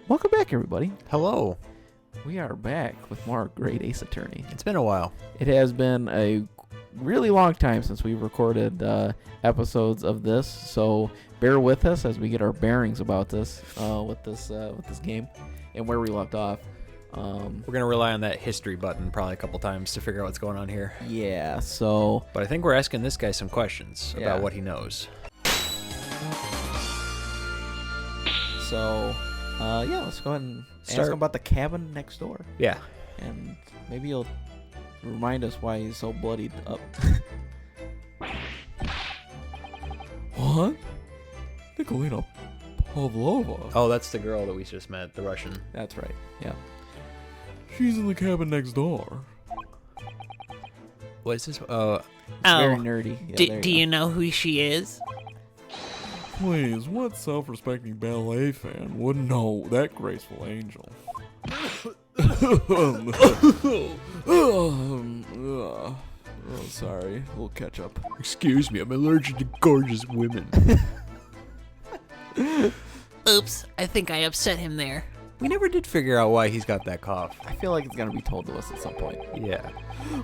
Welcome back, everybody. Hello. We are back with more great Ace Attorney. It's been a while. It has been a really long time since we've recorded episodes of this, so bear with us as we get our bearings about this with this game and where we left off. We're gonna rely on that history button probably a couple times to figure out what's going on here. Yeah. So, but I think we're asking this guy some questions about what he knows. So, let's go ahead and ask him about the cabin next door. Yeah. And maybe he'll remind us why he's so bloodied up. What? Nikolina Pavlova. Oh, that's the girl that we just met, the Russian. That's right. Yeah. She's in the cabin next door. What is this? It's very nerdy. Yeah, do you know who she is? Please, what self-respecting ballet fan wouldn't know that graceful angel? Sorry. We'll catch up. Excuse me, I'm allergic to gorgeous women. Oops, I think I upset him there. We never did figure out why he's got that cough. I feel like it's going to be told to us at some point. Yeah.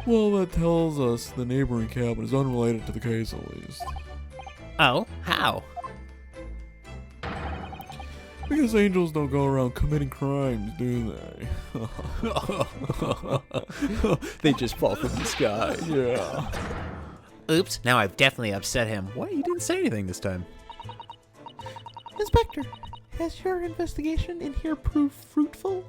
Well, that tells us the neighboring cabin is unrelated to the case, at least. Oh, how? Because angels don't go around committing crimes, do they? They just fall from the sky. Yeah. Oops, now I've definitely upset him. What? You didn't say anything this time. Inspector, has your investigation in here proved fruitful?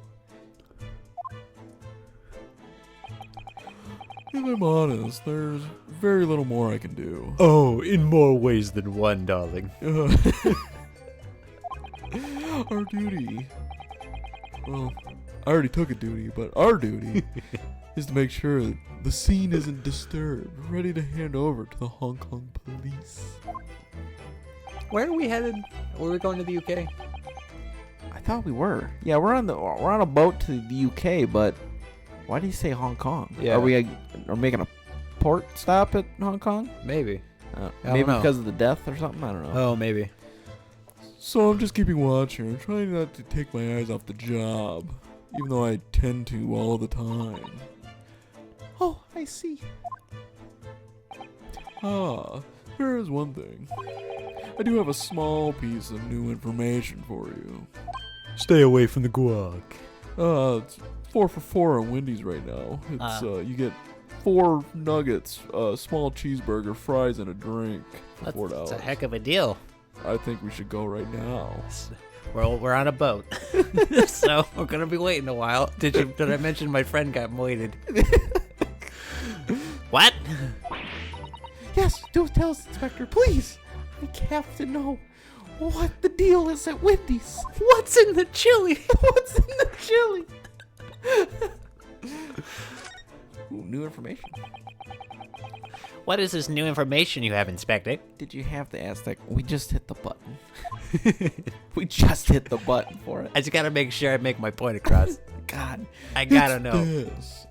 If I'm honest, there's very little more I can do. Oh, in more ways than one, darling. Our duty, well, I already took a duty, but our duty is to make sure that the scene isn't disturbed, ready to hand over to the Hong Kong police. Where are we headed? Were we going to the UK? I thought we were. Yeah, we're on a boat to the UK, but why do you say Hong Kong? Yeah. Are we making a port stop at Hong Kong? Maybe. Maybe because of the death or something? I don't know. Oh, maybe. So I'm just keeping watch here, trying not to take my eyes off the job, even though I tend to all the time. Oh, I see. There is one thing. I do have a small piece of new information for you. Stay away from the guac. It's 4 for $4 on Wendy's right now. It's you get 4 nuggets, a small cheeseburger, fries, and a drink for $4. That's a heck of a deal. I think we should go right now. We're on a boat, so we're gonna be waiting a while. Did I mention my friend got moited? What? Yes, do tell us, Inspector, please. I have to know what the deal is at Wendy's. What's in the chili? What's in the chili? Ooh, new information. What is this new information you have, Inspector? Did you have to ask that? We just hit the button. We just hit the button for it. I just gotta make sure I make my point across. God. I gotta It's know. This.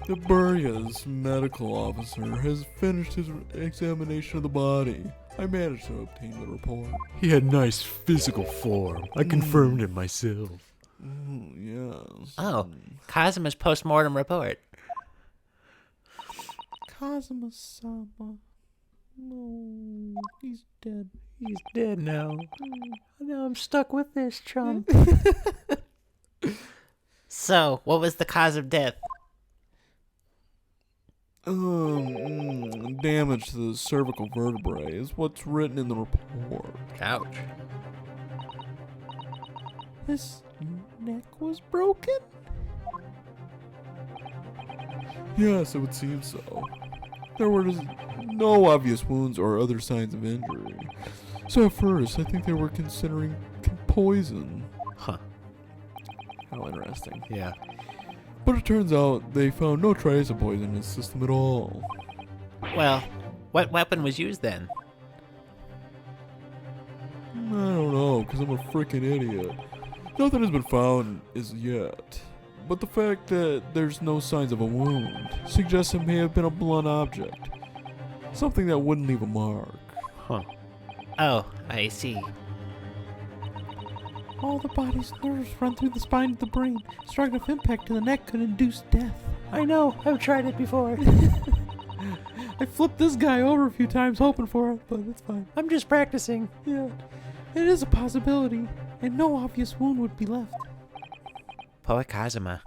The Burya's medical officer has finished his examination of the body. I managed to obtain the report. He had nice physical form. I confirmed it myself. Yes. Oh, Kazuma's post-mortem report. Kazuma-sama. No, he's dead. He's dead now. Now I'm stuck with this chump. So, what was the cause of death? Damage to the cervical vertebrae is what's written in the report. Ouch. His neck was broken? Yes, it would seem so. There were no obvious wounds or other signs of injury. So at first, I think they were considering poison. Huh. How interesting. Yeah. But it turns out they found no trace of poison in his system at all. Well, what weapon was used then? I don't know, because I'm a freaking idiot. Nothing has been found as yet. But the fact that there's no signs of a wound suggests it may have been a blunt object. Something that wouldn't leave a mark. Huh. Oh, I see. All the body's nerves run through the spine to the brain. Strong enough impact to the neck could induce death. I know. I've tried it before. I flipped this guy over a few times hoping for it, but it's fine. I'm just practicing. Yeah, it is a possibility, and no obvious wound would be left. Poor Kazuma.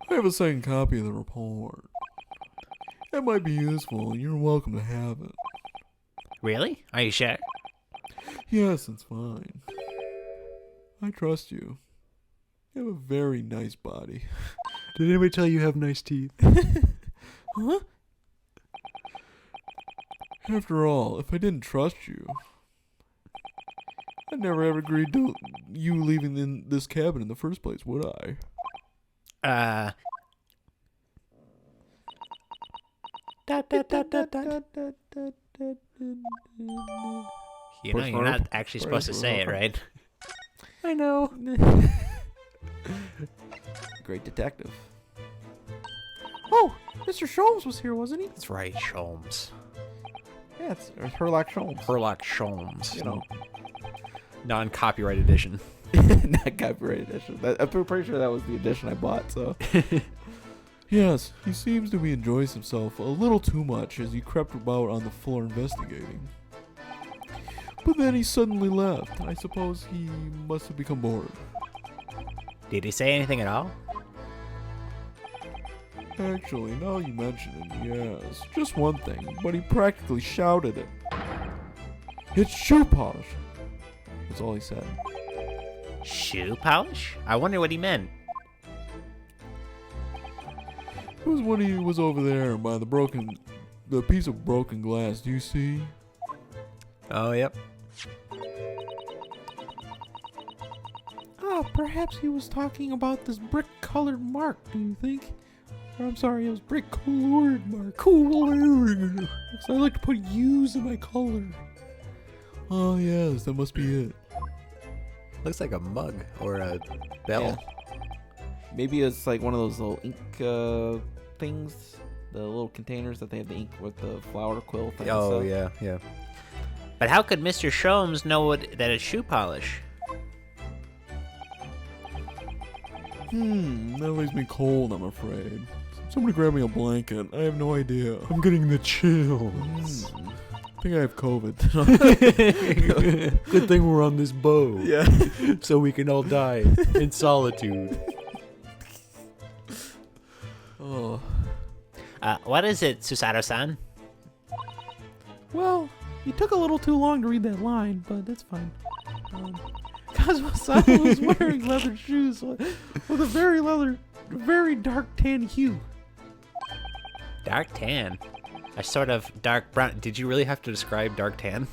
I have a second copy of the report. It might be useful, and you're welcome to have it. Really? Are you sure? Yes, it's fine. I trust you. You have a very nice body. Did anybody tell you have nice teeth? Huh? After all, if I didn't trust you, I'd never have agreed to you leaving in this cabin in the first place, would I? You know, you're not actually supposed to say it, right? I know. Great detective. Oh, Mr. Sholmes was here, wasn't he? That's right, Sholmes. Yeah, it's Herlock Sholmes. Herlock Sholmes. You know. Non-copyright edition. Not copyright edition. I'm pretty sure that was the edition I bought, so. Yes, he seems to be enjoying himself a little too much as he crept about on the floor investigating. But then he suddenly left. I suppose he must have become bored. Did he say anything at all? Actually, now you mention it, yes. Just one thing, but he practically shouted it. It's shoe polish. That's all he said. Shoe polish? I wonder what he meant. It was when he was over there by the piece of broken glass, do you see? Oh, yep. Oh, perhaps he was talking about this brick-colored mark, do you think? Or, I'm sorry, it was brick-colored mark. Colored! Because I like to put U's in my color. Oh yes, that must be it. Looks like a mug or a bell. Yeah. Maybe it's like one of those little ink things, the little containers that they have the ink with the flower quill thing. Oh, yeah, yeah. But how could Mr. Sholmes know that it's shoe polish? That leaves me cold, I'm afraid. Somebody grab me a blanket. I have no idea. I'm getting the chills. I think I have COVID. Good thing we're on this boat. Yeah. So we can all die in solitude. Oh. What is it, Susato-san? Well, you took a little too long to read that line, but that's fine. Kazuma-san was wearing leather shoes with a very dark tan hue. Dark tan? A sort of dark brown. Did you really have to describe dark tan?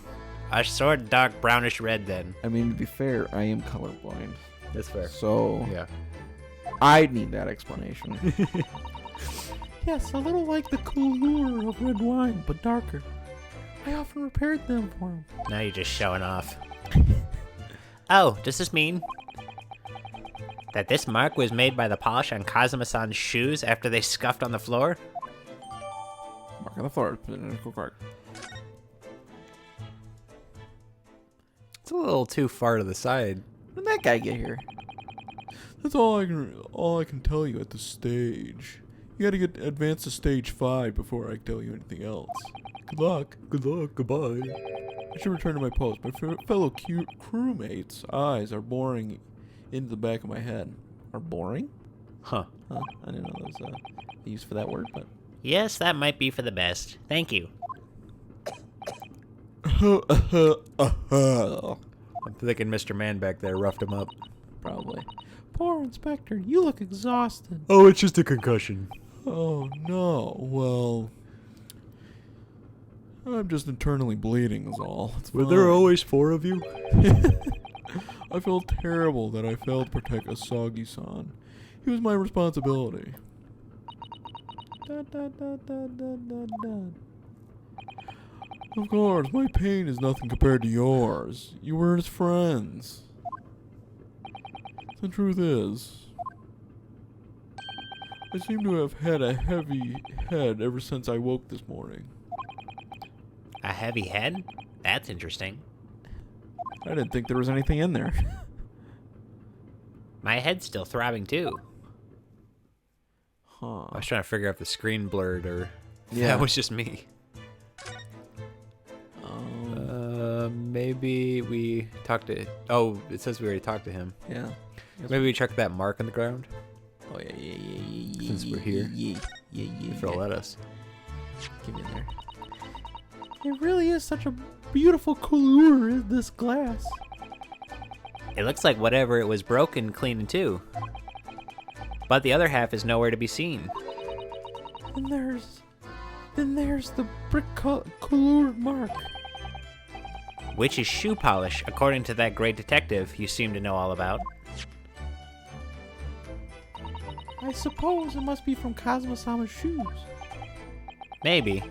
A sort of dark brownish red, then. I mean, to be fair, I am colorblind. That's fair. So, Yeah. I need that explanation. Yes, a little like the cool lure of red wine, but darker. I often repaired them for him. Now you're just showing off. Oh, does this mean that this mark was made by the polish on Kazuma-san's shoes after they scuffed on the floor? Mark on the floor. Mark. It's a little too far to the side. When did that guy get here? That's all I can tell you at this stage. You gotta get advanced to stage 5 before I tell you anything else. Good luck. Good luck. Goodbye. I should return to my post. My fellow crewmates' eyes are boring into the back of my head. Are boring? Huh. Huh? I didn't know there was a use for that word, but Yes, that might be for the best. Thank you. I'm thinking Mr. Man back there roughed him up. probably. Poor Inspector, you look exhausted. Oh, it's just a concussion. Oh no. Well, I'm just internally bleeding is all. It's Were there fine. always 4 of you? I feel terrible that I failed to protect Asagi-san. He was my responsibility. Da, da, da, da, da, da, da. Of course, my pain is nothing compared to yours. You were his friends. The truth is, I seem to have had a heavy head ever since I woke this morning. A heavy head? That's interesting. I didn't think there was anything in there. My head's still throbbing too. Huh. I was trying to figure out if the screen blurred or Yeah. that was just me. Maybe we talked to... Oh, it says we already talked to him. Yeah. Maybe we checked that mark on the ground. Oh, yeah. Since we're here. Yeah. If it'll let us. Get in there. It really is such a beautiful color, this glass. It looks like whatever it was broken clean too. But the other half is nowhere to be seen. And there's the brick colored mark. Which is shoe polish, according to that great detective you seem to know all about. I suppose it must be from Kazuma-sama's shoes. Maybe.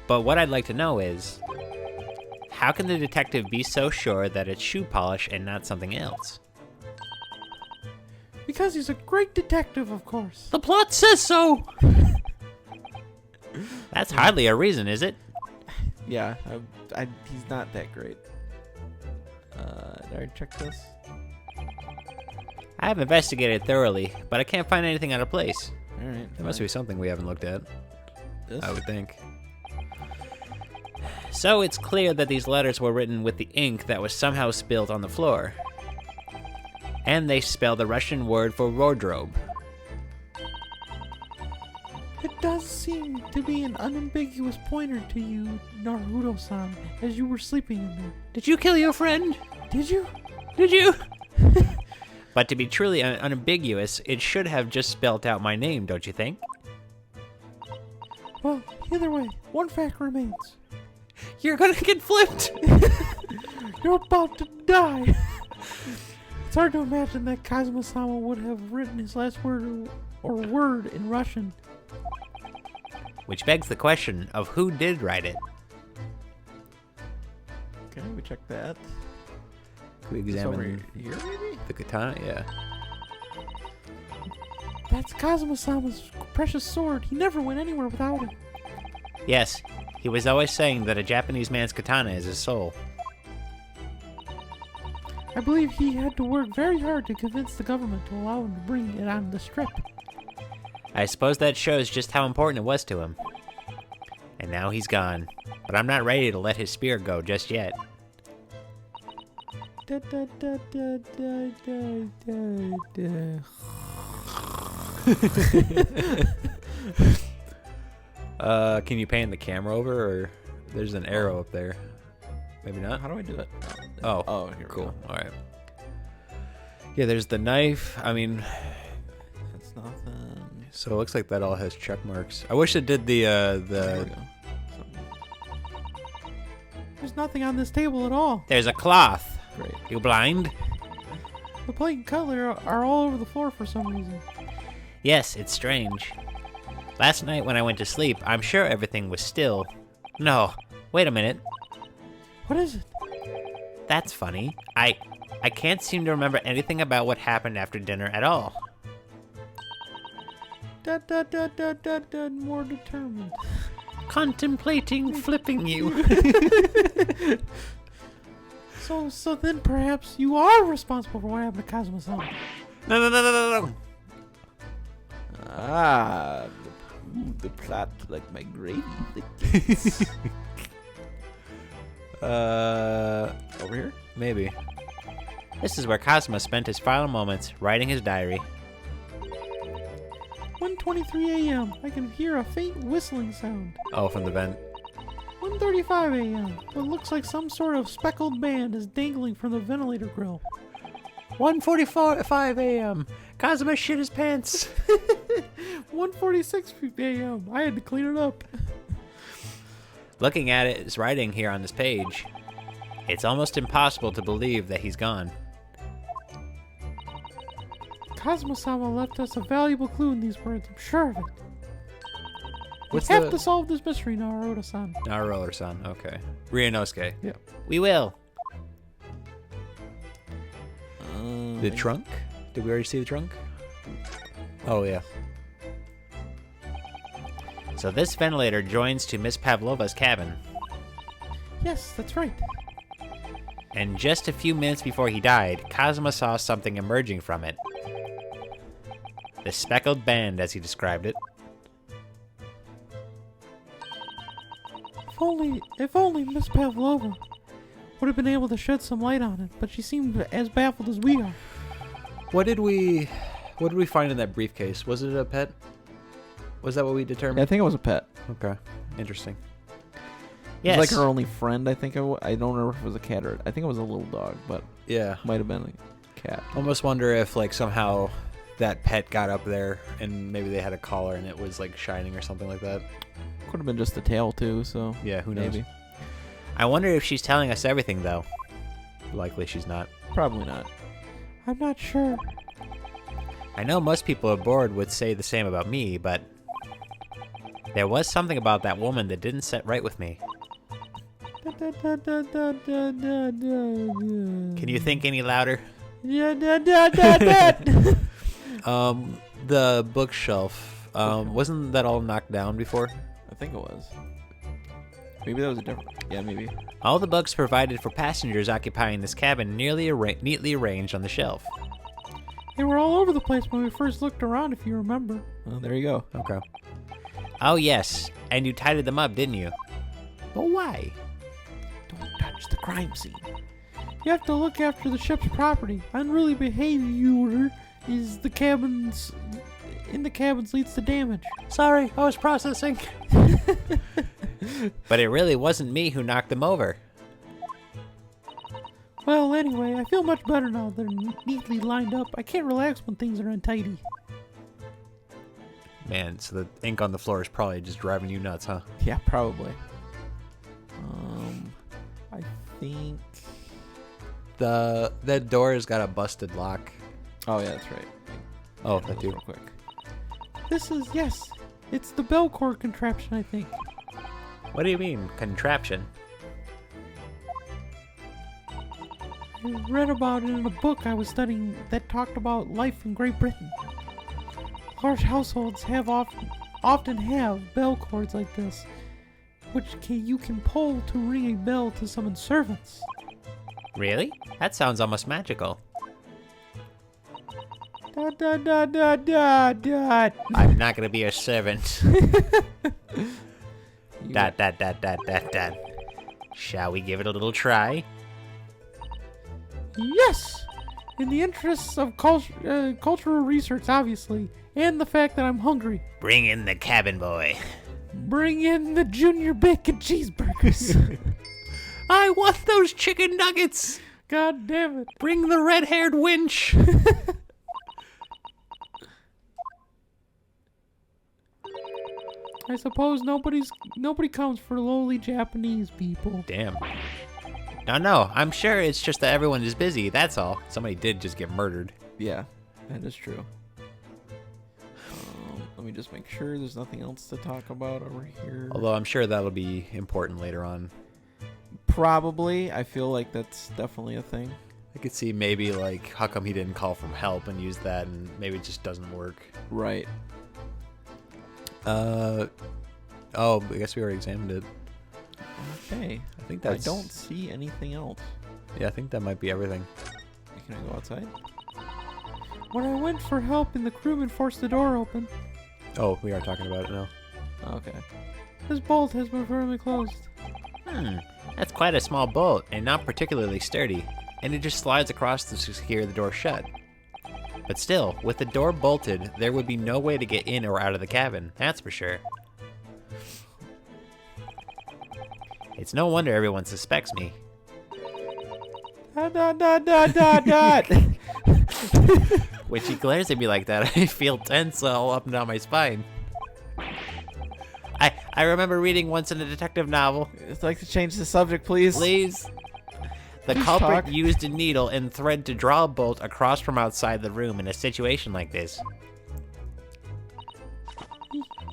But what I'd like to know is, how can the detective be so sure that it's shoe polish and not something else? Because he's a great detective, of course. The plot says so! That's hardly a reason, is it? Yeah, he's not that great. Did I check this? I have investigated thoroughly, but I can't find anything out of place. Alright. There must be something we haven't looked at, This? I would think. So it's clear that these letters were written with the ink that was somehow spilled on the floor. And they spell the Russian word for wardrobe. It does seem to be an unambiguous pointer to you, Naruto-san, as you were sleeping in there. Did you kill your friend? Did you? Did you? But to be truly unambiguous, it should have just spelled out my name, don't you think? Well, either way, one fact remains. You're gonna get flipped! You're about to die! It's hard to imagine that Kazuma-sama would have written his last word or word in Russian. Which begs the question of who did write it. Okay, we check that. Can we It's over examine here, maybe? the katana? Yeah. That's Kazuma-sama's precious sword. He never went anywhere without it. Yes, he was always saying that a Japanese man's katana is his soul. I believe he had to work very hard to convince the government to allow him to bring it on the strip. I suppose that shows just how important it was to him. And now he's gone. But I'm not ready to let his spirit go just yet. Da, da, da, da, da, da, da, da. Can you pan the camera over, or there's an arrow up there? Maybe not. How do I do it? Oh, here we cool. go. All right. Yeah, there's the knife. I mean, That's nothing. so it looks like that all has check marks. I wish it did the There we go. Something. There's nothing on this table at all. There's a cloth. Great. You blind? The plate and cutlery are all over the floor for some reason. Yes, it's strange. Last night when I went to sleep, I'm sure everything was still. No, wait a minute. What is it? That's funny. I can't seem to remember anything about what happened after dinner at all. Da da da da da da. More determined. Contemplating flipping you. So then perhaps you are responsible for what happened to Kazuma-sama. No. Ah, the plot like my gravy. Over here? maybe. This is where Cosmo spent his final moments writing his diary. 1:23 a.m. I can hear a faint whistling sound. Oh, from the vent. 1:35 a.m. What looks like some sort of speckled band is dangling from the ventilator grill. 1:45 a.m. Cosmo shit his pants. 1:46 a.m. I had to clean it up. Looking at his writing here on this page, it's almost impossible to believe that he's gone. Kazuma-sama left us a valuable clue in these words, I'm sure of it. What's we have the to solve this mystery, Naruto-san. Naruto-san? Okay. Ryanosuke. We will. The trunk? Did we already see the trunk? Oh yeah. So this ventilator joins to Miss Pavlova's cabin. Yes, that's right. And just a few minutes before he died, Kazuma saw something emerging from it. The speckled band, as he described it. If only Miss Pavlova would have been able to shed some light on it, but she seemed as baffled as we are. What did we find in that briefcase? Was it a pet? Was that what we determined? Yeah, I think it was a pet. Okay, interesting. Yes. It was like her only friend, I think. I don't remember if it was a cat or... I think it was a little dog, but Yeah. might have been a cat. Almost wonder if like somehow that pet got up there and maybe they had a collar and it was like shining or something like that. Could have been just a tail, too, so... Yeah, who knows? Maybe. I wonder if she's telling us everything, though. Likely she's not. Probably not. I'm not sure. I know most people aboard would say the same about me, but there was something about that woman that didn't set right with me. Can you think any louder? The bookshelf. Wasn't that all knocked down before? I think it was. Maybe that was a different... Yeah, maybe. All the books provided for passengers occupying this cabin neatly arranged on the shelf. They were all over the place when we first looked around, if you remember. Well, there you go. Okay. Oh yes, and you tidied them up, didn't you? But why? Don't touch the crime scene. You have to look after the ship's property. Unruly behavior is the cabins... in the cabins leads to damage. Sorry, I was processing. But it really wasn't me who knocked them over. Well, anyway, I feel much better now. They're neatly lined up. I can't relax when things are untidy. Man, so the ink on the floor is probably just driving you nuts, huh? Yeah, probably. I think... That door has got a busted lock. Oh, yeah, that's right. Oh, That that was too. real quick. This is, yes, it's the bell cord contraption, I think. What do you mean, contraption? I read about it in a book I was studying that talked about life in Great Britain. Large households often have bell cords like this, which you can pull to ring a bell to summon servants. Really? That sounds almost magical. Dot, dot, dot, dot, dot, dot. I'm not gonna be a servant. You Dot, dot, dot, dot, dot, dot. Shall we give it a little try? Yes! In the interests of cultural research, obviously, and the fact that I'm hungry. Bring in the cabin boy. Bring in the junior bacon cheeseburgers. I want those chicken nuggets. God damn it. Bring the red-haired winch. I suppose nobody comes for lowly Japanese people. Damn. No, I'm sure it's just that everyone is busy, that's all. Somebody did just get murdered. Yeah, that is true. Let me just make sure there's nothing else to talk about over here. Although I'm sure that'll be important later on. Probably. I feel like that's definitely a thing. I could see maybe like how come he didn't call from help and use that and maybe it just doesn't work. Right. Oh, I guess we already examined it. Okay. I think I that's... don't see anything else. Yeah, I think that might be everything. Can I go outside? When I went for help and the crewman forced the door open, Oh, we are talking about it now. Okay. this bolt has been firmly closed. That's quite a small bolt and not particularly sturdy, and it just slides across to secure the door shut. But still, with the door bolted, there would be no way to get in or out of the cabin, that's for sure. It's no wonder everyone suspects me. Dot, dot, dot, dot, dot, dot. When she glares at me like that, I feel tense all up and down my spine. I remember reading once in a detective novel. I'd like to change the subject, please. Please. The Please culprit talk. used a needle and thread to draw a bolt across from outside the room in a situation like this.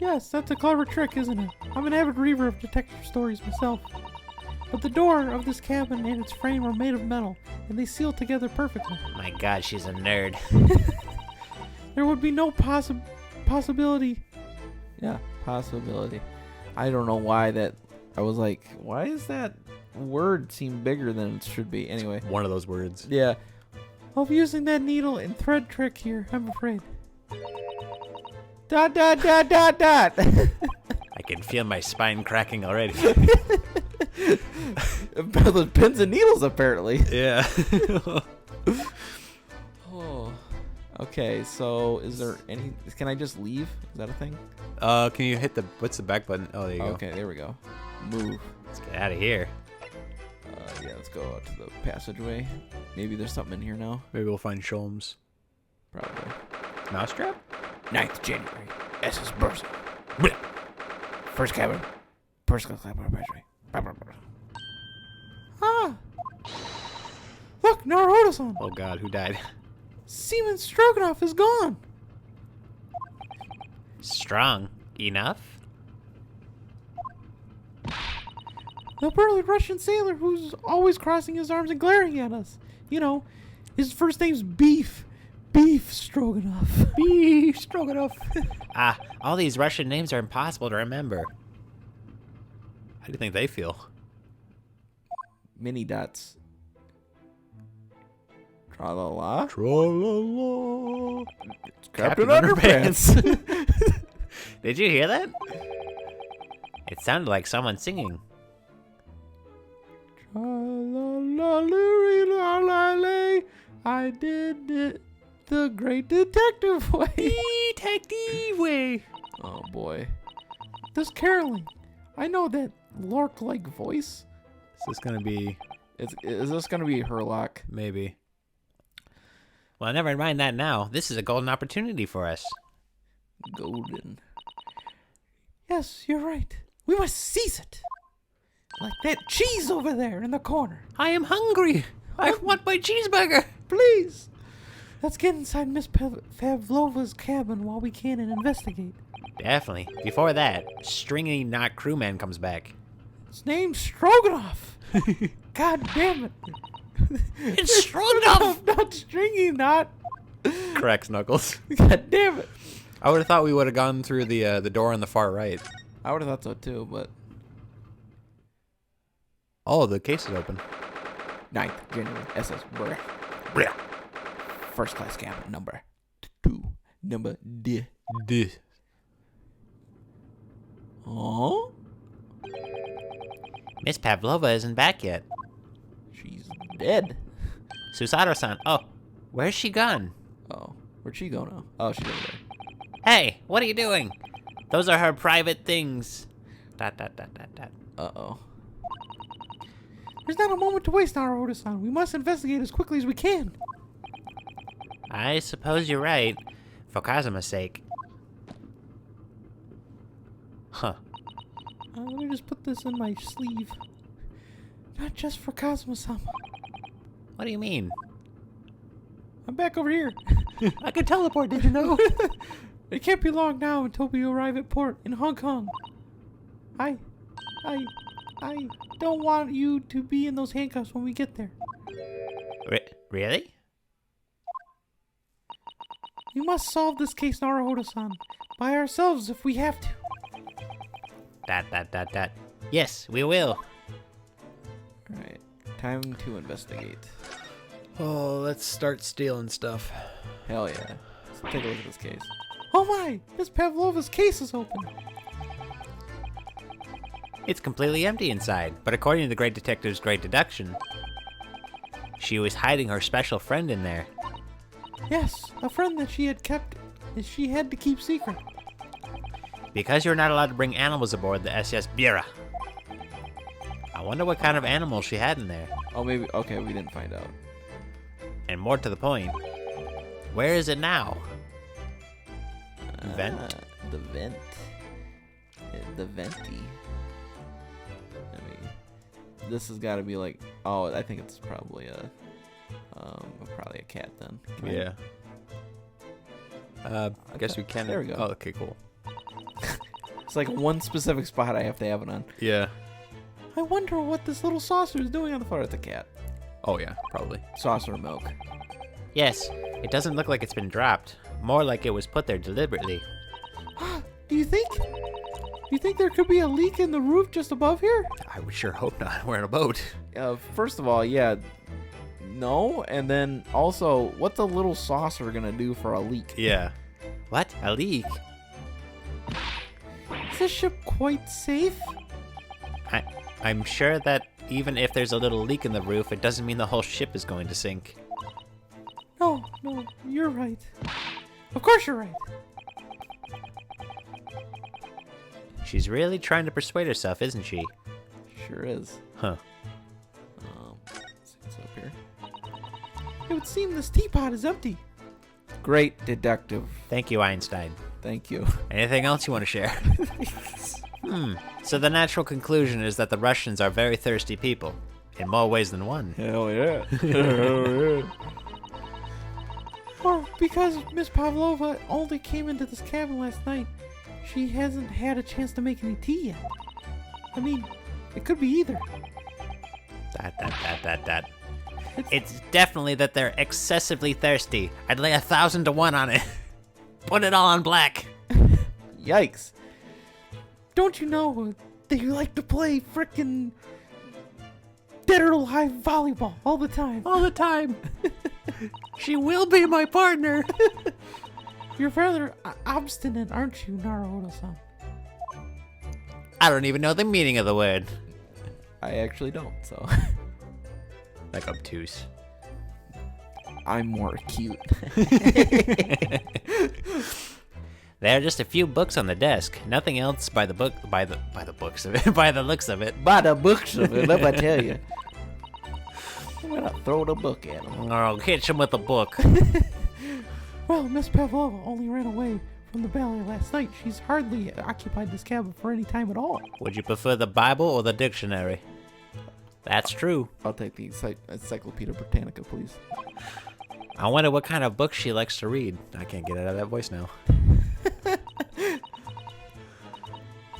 Yes, that's a clever trick, isn't it? I'm an avid reader of detective stories myself. But the door of this cabin and its frame are made of metal, and they seal together perfectly. My god, she's a nerd. There would be no possibility. Yeah, possibility. I don't know why that... I was like, why is that word seemed bigger than it should be. Anyway. One of those words. Yeah. I'll be using that needle and thread trick here, I'm afraid. Dot, dot, dot, dot, dot. I can feel my spine cracking already. Those pins and needles, apparently. Yeah. Oh. Okay, so is there any... Can I just leave? Is that a thing? Can you hit the... What's the back button? Oh, there you go. Okay, there we go. Move. Let's get out of here. Yeah, let's go out to the passageway. Maybe there's something in here now. Maybe we'll find Sholmes. Probably. Mousetrap? 9th January. SS Bursa. First cabin. First class passageway. Ah! Look, Naruto-san! Oh god, who died? Seaman Stroganoff is gone! Strong enough? The burly Russian sailor who's always crossing his arms and glaring at us. You know, his first name's Beef. Beef Stroganoff. Beef Stroganoff. Ah, all these Russian names are impossible to remember. How do you think they feel? Mini dots. Tra-la-la. Tra-la-la. Captain Underpants. Did you hear that? It sounded like someone singing. Tra-la-la-la-la-la-la. I did it the great detective way. Detective way. Oh, boy. This caroling. I know that lark-like voice. Is this gonna be... Is this going to be Herlock? Maybe. Well, never mind that now. This is a golden opportunity for us. Golden. Yes, you're right. We must seize it. Like that cheese over there in the corner. I am hungry. I want my cheeseburger. Please. Let's get inside Miss Pavlova's cabin while we can and investigate. Definitely. Before that, Stringy Knot Crewman comes back. His name's Stroganoff. God damn it. It's Stroganoff. Not Stringy Knot. Correct, Knuckles. God damn it. I would have thought we would have gone through the door on the far right. I would have thought so, too, but... Oh, the case is open. 9th January. SS Bursa. First class cabin. Number 2. Number D. D. Oh? Miss Pavlova isn't back yet. She's dead. Susato-san. Oh, where's she gone? Oh. Where'd she go now? Oh, she's over there. Hey, what are you doing? Those are her private things. Dot, dot, dot, dot, dot. Uh-oh. There's not a moment to waste, Naruto-san. We must investigate as quickly as we can. I suppose you're right. For Kazuma's sake. Huh. Let me just put this in my sleeve. Not just for Kazuma-sama. What do you mean? I'm back over here. I could teleport, did you know? It can't be long now until we arrive at port in Hong Kong. I don't want you to be in those handcuffs when we get there. Really? We must solve this case, Naruto-san, by ourselves if we have to. Dot, dot, dot, dot. Yes, we will. Alright. Time to investigate. Oh, let's start stealing stuff. Hell yeah. Let's take a look at this case. Oh my! Miss Pavlova's case is open. It's completely empty inside, but according to the great detective's great deduction, she was hiding her special friend in there. Yes, a friend that she had to keep secret. Because you're not allowed to bring animals aboard the SS Bira. I wonder what kind of animals she had in there. Oh, maybe... Okay, we didn't find out. And more to the point, where is it now? Vent? The vent. The venti. I mean, this has got to be like... Oh, I think it's probably a cat then. Yeah. I guess we can. There we go. Oh, okay, cool. It's like one specific spot I have to have it on. Yeah. I wonder what this little saucer is doing on the floor. Or it's a cat. Oh, yeah, probably. Saucer of milk. Yes, it doesn't look like it's been dropped. More like it was put there deliberately. Do you think there could be a leak in the roof just above here? I would sure hope not. We're in a boat. First of all, yeah, no, and then also, what's a little saucer gonna do for a leak? Yeah. What? A leak? Is this ship quite safe? I'm sure that even if there's a little leak in the roof, it doesn't mean the whole ship is going to sink. No, you're right. Of course you're right. She's really trying to persuade herself, isn't she? Sure is. Huh. Let's see what's up here. It would seem this teapot is empty. Great deductive. Thank you, Einstein. Thank you. Anything else you want to share? So the natural conclusion is that the Russians are very thirsty people, in more ways than one. Hell yeah. Hell yeah. Or because Miss Pavlova only came into this cabin last night, she hasn't had a chance to make any tea yet. I mean, it could be either. That. It's definitely that they're excessively thirsty. I'd lay 1,000 to 1 on it. Put it all on black. Yikes. Don't you know that you like to play frickin' dead or alive volleyball all the time? All the time. She will be my partner. You're rather obstinate, aren't you, Naruto-san? I don't even know the meaning of the word. I actually don't, so. Like obtuse. I'm more cute. There are just a few books on the desk. Nothing else by the looks of it. By the books of it, let me tell you. I'm gonna throw the book at him. Or I'll hit him with a book. Well, Miss Pavlova only ran away from the ballet last night. She's hardly occupied this cabin for any time at all. Would you prefer the Bible or the dictionary? That's true. I'll take the Encyclopedia Britannica, please. I wonder what kind of books she likes to read. I can't get out of that voice now.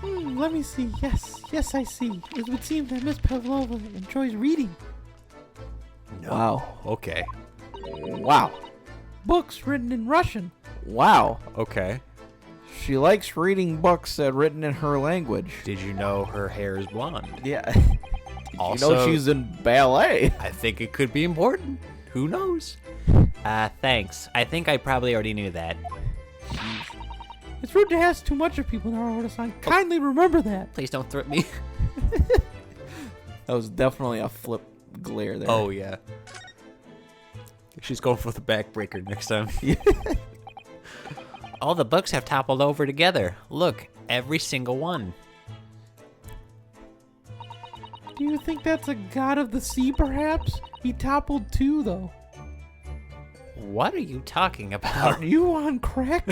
Let me see. Yes, I see. It would seem that Miss Pavlova enjoys reading. No. Wow. Okay. Wow. Books written in Russian. Wow. Okay. She likes reading books written in her language. Did you know her hair is blonde? Yeah. Also, you know she's in ballet. I think it could be important. Who knows? Thanks. I think I probably already knew that. It's rude to ask too much of people, Naruto-san. Kindly remember that. Please don't threaten me. That was definitely a flip glare there. Oh, yeah. She's going for the backbreaker next time. All the books have toppled over together. Look, every single one. Do you think that's a god of the sea, perhaps? He toppled too, though. What are you talking about? Are you on crack?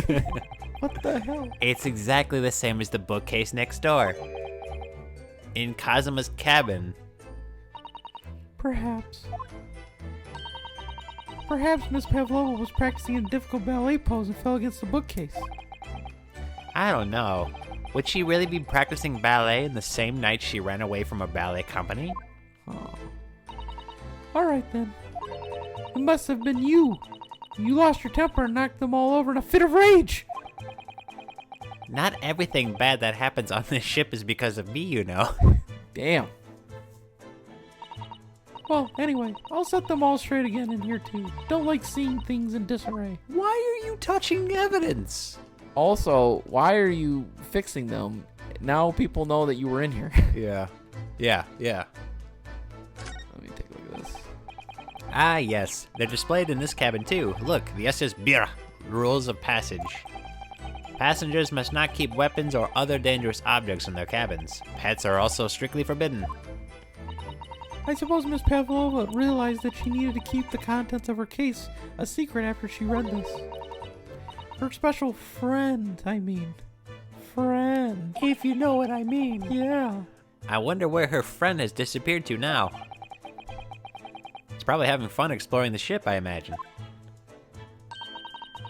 What the hell? It's exactly the same as the bookcase next door. In Kazuma's cabin. Perhaps. Perhaps Miss Pavlova was practicing a difficult ballet pose and fell against the bookcase. I don't know. Would she really be practicing ballet in the same night she ran away from a ballet company? Oh. Alright then. It must have been you. You lost your temper and knocked them all over in a fit of rage. Not everything bad that happens on this ship is because of me, you know. Damn. Well, anyway, I'll set them all straight again in here too. Don't like seeing things in disarray. Why are you touching evidence? Also, why are you fixing them? Now people know that you were in here. Yeah. Let me take a look at this. Ah, yes. They're displayed in this cabin too. Look, the SS Bira. Rules of passage. Passengers must not keep weapons or other dangerous objects in their cabins. Pets are also strictly forbidden. I suppose Miss Pavlova realized that she needed to keep the contents of her case a secret after she read this. Her special friend, I mean. Friend. If you know what I mean. Yeah. I wonder where her friend has disappeared to now. He's probably having fun exploring the ship, I imagine.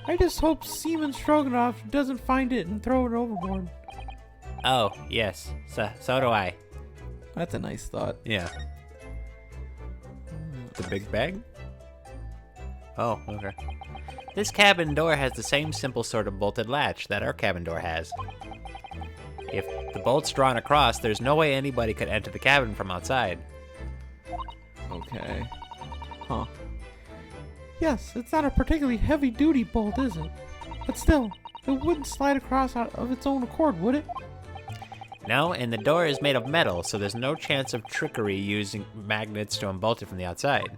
I just hope Seaman Stroganoff doesn't find it and throw it overboard. Oh, yes. So do I. That's a nice thought. Yeah. The big bag? Oh, okay. This cabin door has the same simple sort of bolted latch that our cabin door has. If the bolt's drawn across, there's no way anybody could enter the cabin from outside. Okay. Huh. Yes, it's not a particularly heavy-duty bolt, is it? But still, it wouldn't slide across out of its own accord, would it? No, and the door is made of metal, so there's no chance of trickery using magnets to unbolt it from the outside.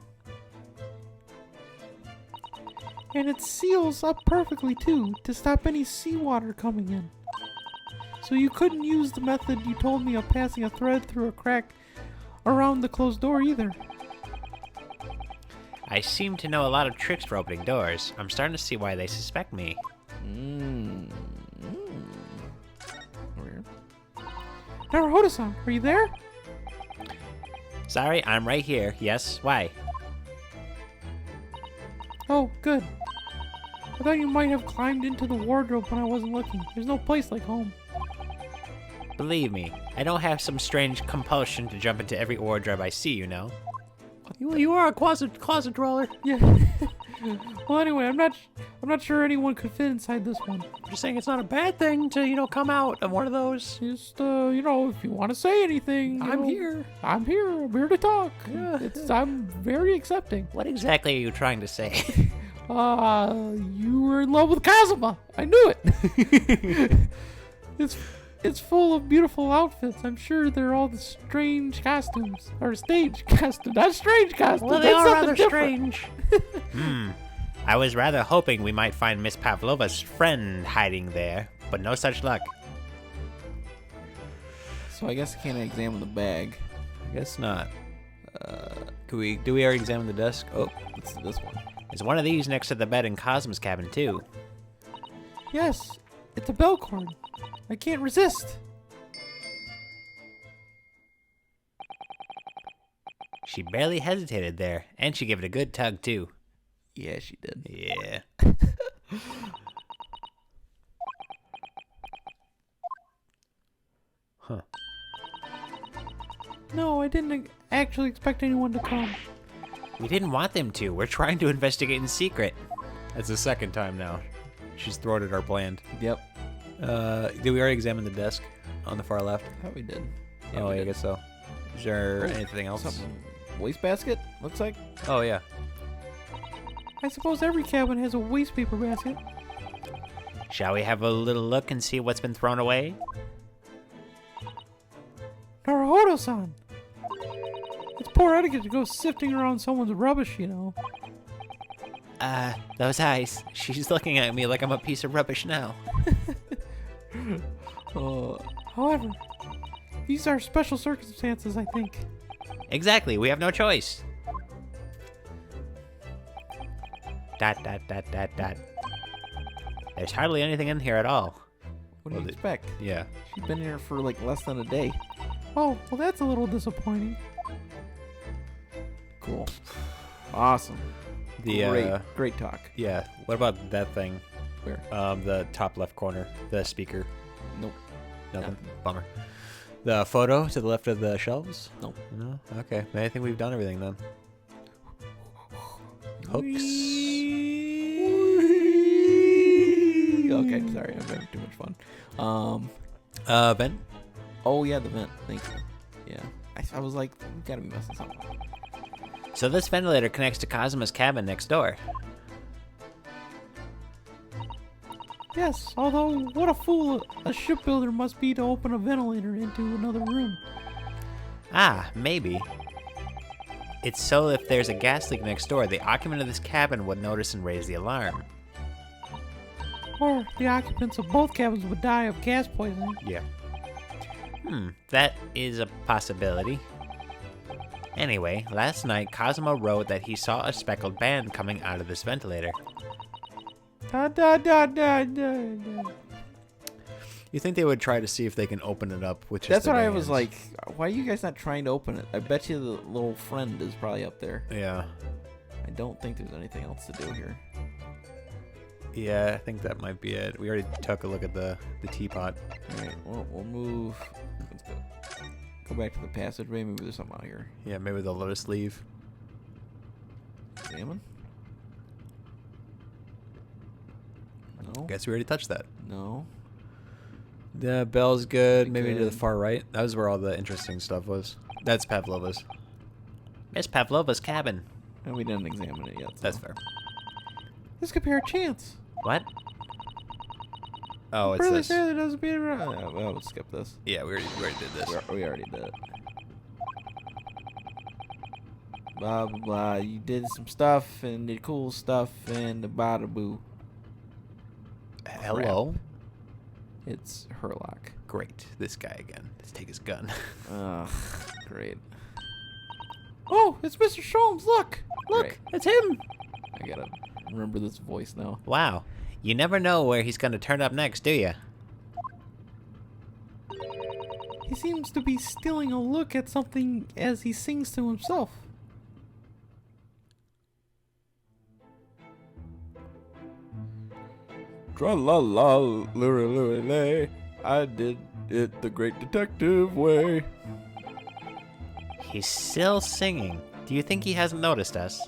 And it seals up perfectly, too, to stop any seawater coming in. So you couldn't use the method you told me of passing a thread through a crack around the closed door either. I seem to know a lot of tricks for opening doors. I'm starting to see why they suspect me. Weird. Naruhodo-san, are you there? Sorry, I'm right here. Yes, why? Oh, good. I thought you might have climbed into the wardrobe when I wasn't looking. There's no place like home. Believe me, I don't have some strange compulsion to jump into every wardrobe I see, you know. You are a closet dweller. Yeah. Well, anyway, I'm not sure anyone could fit inside this one. I'm just saying it's not a bad thing to, come out of one of those. Just, if you want to say anything, I'm here. I'm here. I'm here to talk. Yeah. I'm very accepting. What exactly are you trying to say? You were in love with Kazuma. I knew it. It's full of beautiful outfits. I'm sure they're all the strange costumes. Or stage costumes. Not strange costumes. Well, they That's are something rather different. strange. I was rather hoping we might find Miss Pavlova's friend hiding there, but no such luck. So I guess I can't examine the bag. I guess not. Do we already examine the desk? Oh, It's this one. There's one of these next to the bed in Cosmos' cabin, too. Yes, it's a bell cord. I can't resist. She barely hesitated there, and she gave it a good tug, too. Yeah, she did. Yeah. Huh. No, I didn't actually expect anyone to come. We didn't want them to. We're trying to investigate in secret. that's the second time now. She's thwarted our plan. Yep. Did we already examine the desk on the far left? I thought we did. Oh, we yeah, I did. guess so. Is there anything else? Something. Wastebasket, looks like. Oh, yeah. I suppose every cabin has a waste paper basket. Shall we have a little look and see what's been thrown away? Naruhodo-san! It's poor etiquette to go sifting around someone's rubbish, you know. Those eyes. She's looking at me like I'm a piece of rubbish now. However, these are special circumstances, I think. Exactly, we have no choice. Dot. There's hardly anything in here at all. What do you expect? Yeah. She's been here for like less than a day. Oh, well, that's a little disappointing. Cool. Awesome. The Great talk. yeah. What about that thing? Where? The top left corner, the speaker. Nope. Nothing. Bummer. The photo to the left of the shelves? Nope. No. Okay. I think we've done everything then. Hooks. Okay, sorry, I'm having too much fun. Vent. Oh yeah, the vent. Thank you. Yeah, I was like, we gotta be messing something up. So this ventilator connects to Cosmo's cabin next door. Yes, although what a fool a shipbuilder must be to open a ventilator into another room. Ah, maybe. It's so if there's a gas leak next door, the occupant of this cabin would notice and raise the alarm. Or the occupants of both cabins would die of gas poisoning. Yeah. That is a possibility. Anyway, last night Cosmo wrote that he saw a speckled band coming out of this ventilator. Da da da da da da. You think they would try to see if they can open it up with just That's their what I hands? was like. Why are you guys not trying to open it? I bet you the little friend is probably up there. Yeah. I don't think there's anything else to do here. Yeah, I think that might be it. We already took a look at the teapot. All right, we'll move. Let's go back to the passageway. Maybe there's something out here. Yeah, maybe they'll let us leave. Examine. No. Guess we already touched that. No. The bell's good. Maybe to the Good. far right. That was where all the interesting stuff was. That's Pavlova's. Miss Pavlova's cabin. And we didn't examine it yet. So. That's fair. This could be our chance. What? Oh, it's Really this. fair that doesn't be around. Well, we'll skip this. Yeah, we already did this. We already did it. Blah, blah, blah. You did some stuff and did cool stuff and the bada boo. Hello. It's Herlock. Great. This guy again. Let's take his gun. Ugh, great. Oh, it's Mr. Sholmes. Look. Great. It's him. I gotta remember this voice now. Wow. You never know where he's going to turn up next, do you? He seems to be stealing a look at something as he sings to himself. Tra la la, lure lay. I did it the great detective way. He's still singing. Do you think he hasn't noticed us?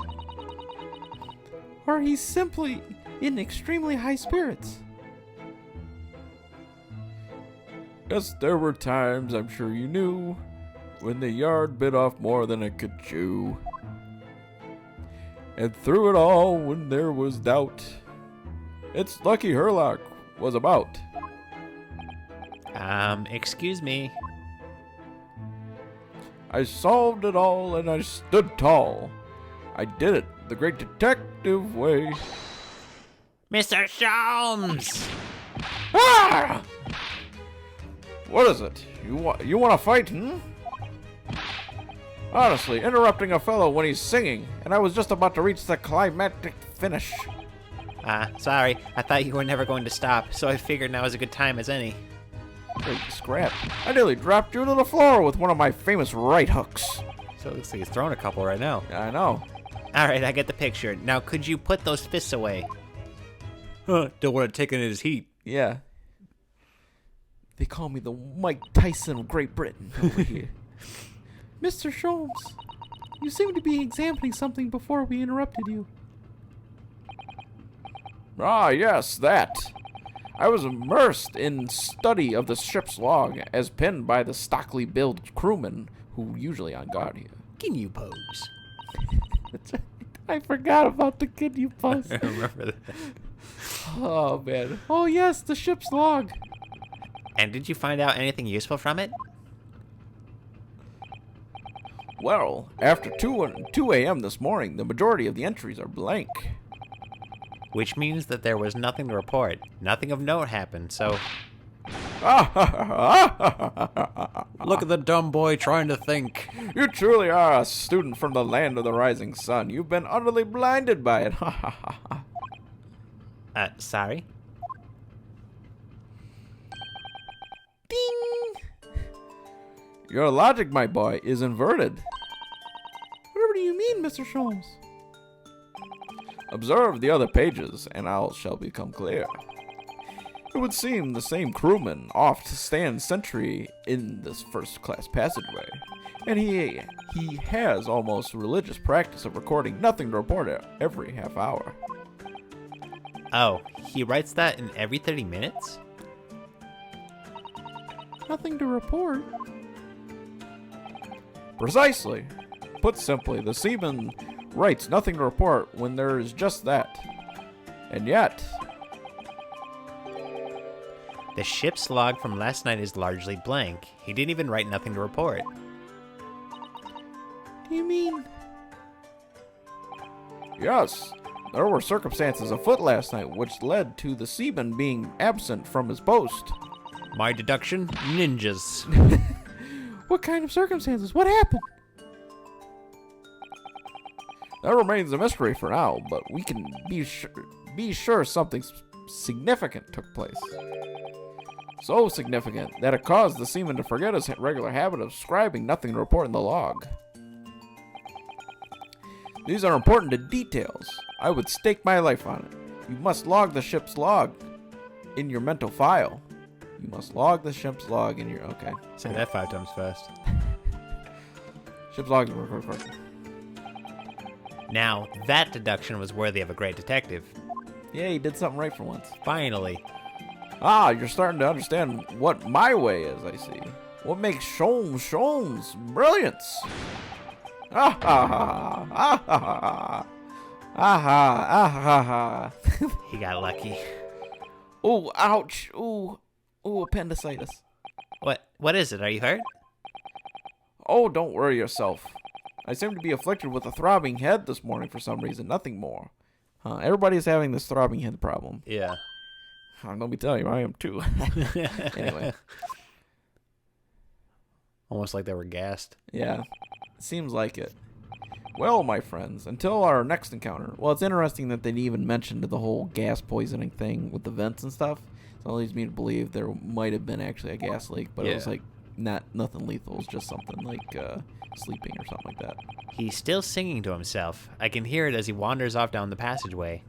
Or he's simply in extremely high spirits. Yes, there were times, I'm sure you knew, when the yard bit off more than it could chew. And through it all, when there was doubt, it's lucky Herlock was about. Excuse me. I solved it all and I stood tall. I did it the great detective way. Mr. Sholmes! Ah! What is it? You want to fight, Honestly, interrupting a fellow when he's singing, and I was just about to reach the climactic finish. Sorry. I thought you were never going to stop, so I figured now is a good time as any. Great scrap. I nearly dropped you to the floor with one of my famous right hooks. So it looks like he's throwing a couple right now. I know. Alright, I get the picture. Now, could you put those fists away? Don't want to take any of his heat. Yeah. They call me the Mike Tyson of Great Britain over here. Mr. Sholmes, you seem to be examining something before we interrupted you. Ah, yes, that. I was immersed in study of the ship's log as penned by the stockily-built crewmen who usually on guard here. Can you pose? I forgot about the kid you posted. I remember that. Oh, man. Oh yes, the ship's log. And did you find out anything useful from it? Well, after 2 a.m. this morning, the majority of the entries are blank. Which means that there was nothing to report. Nothing of note happened, so... Look at the dumb boy trying to think. You truly are a student from the land of the rising sun. You've been utterly blinded by it. Sorry? Ding! Your logic, my boy, is inverted. Whatever do you mean, Mr. Sholmes? Observe the other pages, and all shall become clear. It would seem the same crewman oft stands sentry in this first-class passageway, and he has almost religious practice of recording nothing to report every half hour. Oh, he writes that in every 30 minutes? Nothing to report. Precisely. Put simply, the seaman writes nothing to report when there is just that. And yet... The ship's log from last night is largely blank. He didn't even write nothing to report. Do you mean? Yes, there were circumstances afoot last night which led to the seaman being absent from his post. My deduction, ninjas. What kind of circumstances? What happened? That remains a mystery for now, but we can be sure something significant took place. So significant that it caused the seaman to forget his regular habit of scribing nothing to report in the log. These are important to details. I would stake my life on it. You must log the ship's log in your mental file. You must log the ship's log in your... Okay. Say that 5 times fast. Ship's log. Now, that deduction was worthy of a great detective. Yeah, he did something right for once. Finally. Ah, you're starting to understand what my way is, I see. What makes Sholmes brilliance? Ah ha ha ah ha ha ah ha ah ha ha. He got lucky. Ooh, ouch. Ooh, appendicitis. What is it? Are you hurt? Oh, don't worry yourself. I seem to be afflicted with a throbbing head this morning for some reason, nothing more. Everybody's having this throbbing head problem. Yeah. Let me tell you, I am too. Anyway. Almost like they were gassed. Yeah, seems like it. Well, my friends, until our next encounter. Well, it's interesting that they even mentioned the whole gas poisoning thing with the vents and stuff. So it leads me to believe there might have been actually a gas leak, but it was like nothing lethal. It was just something like sleeping or something like that. He's still singing to himself. I can hear it as he wanders off down the passageway.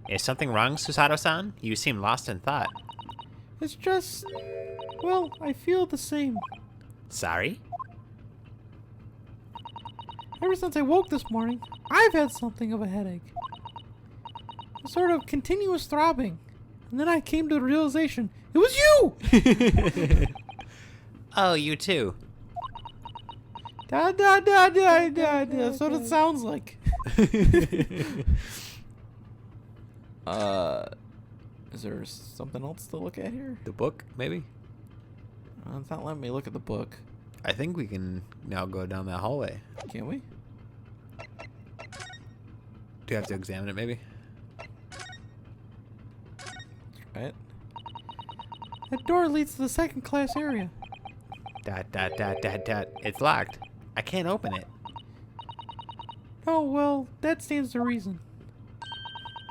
Is something wrong, Susato-san? You seem lost in thought. It's just, well, I feel the same. Sorry? Ever since I woke this morning, I've had something of a headache. A sort of continuous throbbing. And then I came to the realization, it was you! Oh, you too. Da da da da da. That's what it sounds like. Is there something else to look at here? The book, maybe? It's not letting me look at the book. I think we can now go down that hallway. Can we? Do you have to examine it, maybe? Try it. That door leads to the second class area. Dot, dot, dot, dot, dot. It's locked. I can't open it. Oh, well, that stands to reason.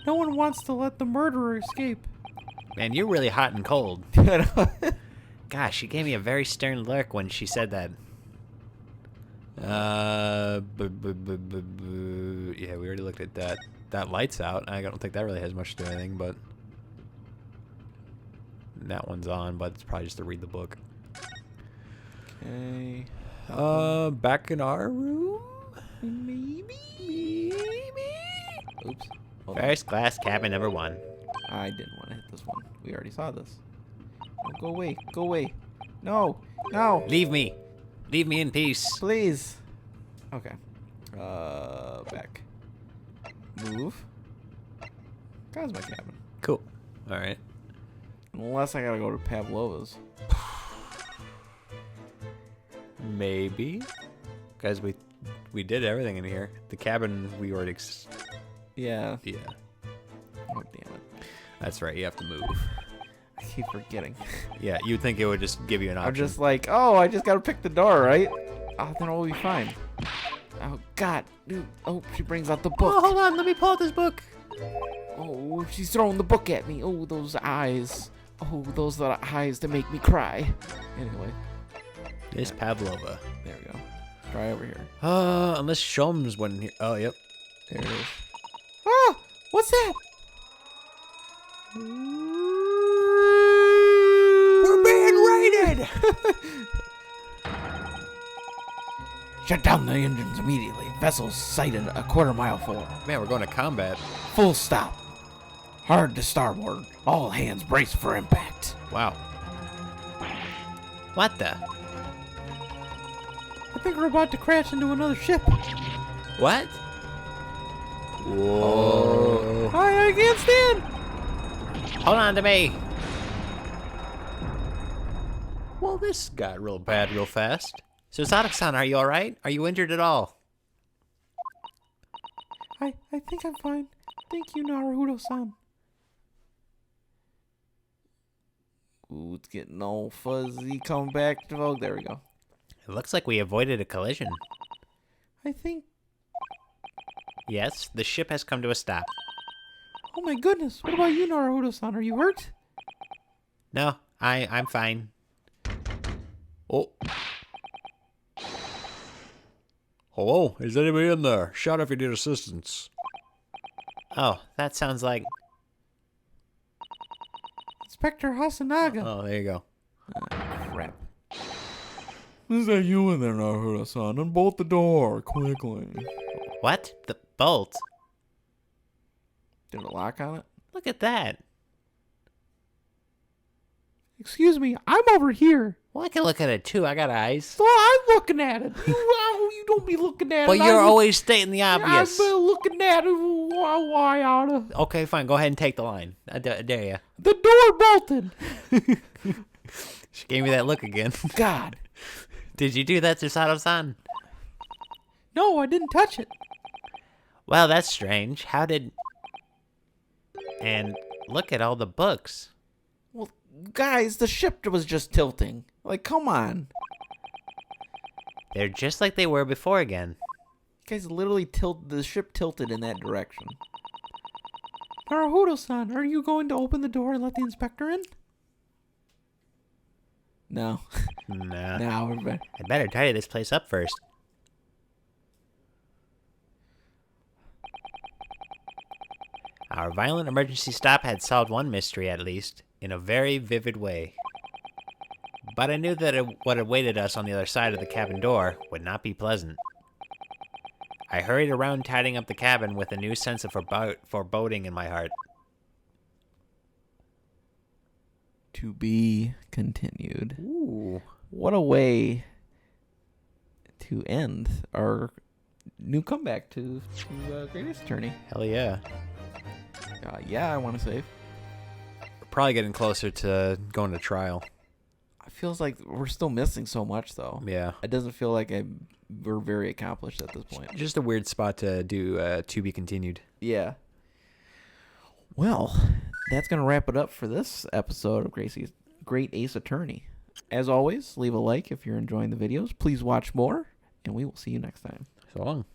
No one wants to let the murderer escape. Man, you're really hot and cold. Gosh, she gave me a very stern look when she said that. Yeah, we already looked at that. That light's out. I don't think that really has much to do anything, but that one's on, but it's probably just to read the book. Okay. Back in our room? Maybe. Oops. Hold on. First class cabin number 1. I didn't want to hit this one. We already saw this. Oh, go away. Go away. No. No. Leave me. Leave me in peace. Please. Okay. Back. Move. Cosmic cabin. Cool. All right. Unless I gotta go to Pavlova's. Maybe. Guys, we did everything in here. The cabin we already... Yeah. Yeah. Oh, damn it. That's right. You have to move. I keep forgetting. Yeah, you'd think it would just give you an option. I'm just like, oh, I just gotta pick the door, right? Oh, then we'll be fine. Oh, God. Dude. Oh, she brings out the book. Oh, hold on. Let me pull out this book. Oh, she's throwing the book at me. Oh, those eyes. Oh, those are the eyes that make me cry. Anyway. It's Pavlova. There we go. Try over here. Unless Sholmes went in here. Oh, yep. There it is. Ah! What's that? We're being raided! Shut down the engines immediately. Vessels sighted a quarter-mile forward. Man, we're going to combat. Full stop. Hard to starboard. All hands brace for impact. Wow. What the? I think we're about to crash into another ship. What? Whoa. I can't stand. Hold on to me. Well, this got real bad real fast. Susato-san, are you alright? Are you injured at all? I think I'm fine. Thank you, Naruto-san. Ooh, it's getting all fuzzy. Coming back to vogue. There we go. It looks like we avoided a collision. I think... Yes, the ship has come to a stop. Oh my goodness. What about you, Naruto-san? Are you hurt? No, I'm fine. Oh. Hello? Is anybody in there? Shout if you need assistance. Oh, that sounds like... Inspector Hasanaga. Oh, there you go. Crap. Is that you in there, Naruto-san? Unbolt the door, quickly. What? The bolt? Did a lock on it? Look at that. Excuse me, I'm over here. Well, I can look at it too. I got eyes. Well, I'm looking at it. You don't be looking at But it. you're always stating the obvious. I've been looking at it. Why oughta? Okay, fine. Go ahead and take the line. I dare you. The door bolted. She gave me that look again. God. Did you do that to Sato-san? No, I didn't touch it. Well, that's strange. How did... And look at all the books. Well, guys, the ship was just tilting. Like, come on. They're just like they were before again. You guys literally the ship tilted in that direction. Naruhodo-san, are you going to open the door and let the inspector in? No. Nah. No, we're back. I better tidy this place up first. Our violent emergency stop had solved one mystery, at least, in a very vivid way. But I knew that what awaited us on the other side of the cabin door would not be pleasant. I hurried around tidying up the cabin with a new sense of foreboding in my heart. To be continued. Ooh. What a way to end our new comeback to Great Ace Attorney. Hell yeah. Yeah, I want to save. We're probably getting closer to going to trial. It feels like we're still missing so much, though. Yeah. It doesn't feel like we're very accomplished at this point. Just a weird spot to do to be continued. Yeah. Well, that's going to wrap it up for this episode of Great Ace Attorney. As always, leave a like if you're enjoying the videos. Please watch more, and we will see you next time. So long.